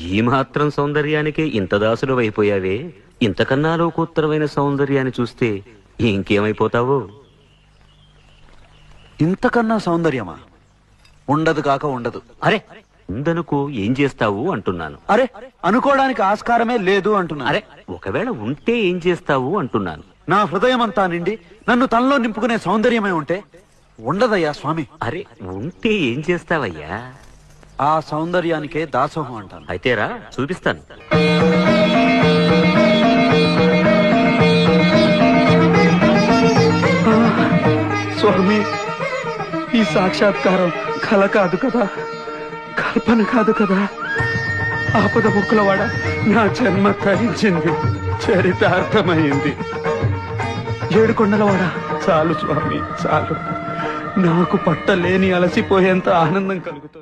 ఈ మాత్రం సౌందర్యానికే ఇంత దాసులు అయిపోయావే, ఇంతకన్నా లోకోత్తరమైన సౌందర్యాన్ని చూస్తే ఇంకేమైపోతావో. ఇంతకన్నా సౌందర్యమా? ఉండదు కాక ఉండదు. అరే ఉందనుకో ఏం చేస్తావు అంటున్నాను. అరే అనుకోవడానికి ఆస్కారమే లేదు అంటున్నాను. అరే ఒకవేళ ఉంటే ఏం చేస్తావు అంటున్నాను. నా హృదయం అంతా నిండి నన్ను తనలో నింపుకునే సౌందర్యమే ఉంటే ఉండదయ్యా స్వామి. అరే ఉంటే ఏం చేస్తావయ్యా? ఆ సౌందర్యానికే దాసోహం అంటాను. అయితేరా చూపిస్తాను. స్వామి, ఈ సాక్షాత్కారం కల కాదు కదా, కల్పన కాదు కదా. ఆపద ముక్కులవాడ నా జన్మ తరించింది, చరితార్థమైంది. ఏడుకొండలవాడ చాలు స్వామి చాలు. నాకు పట్టలేని అలసిపోయేంత ఆనందం కలుగుతుంది.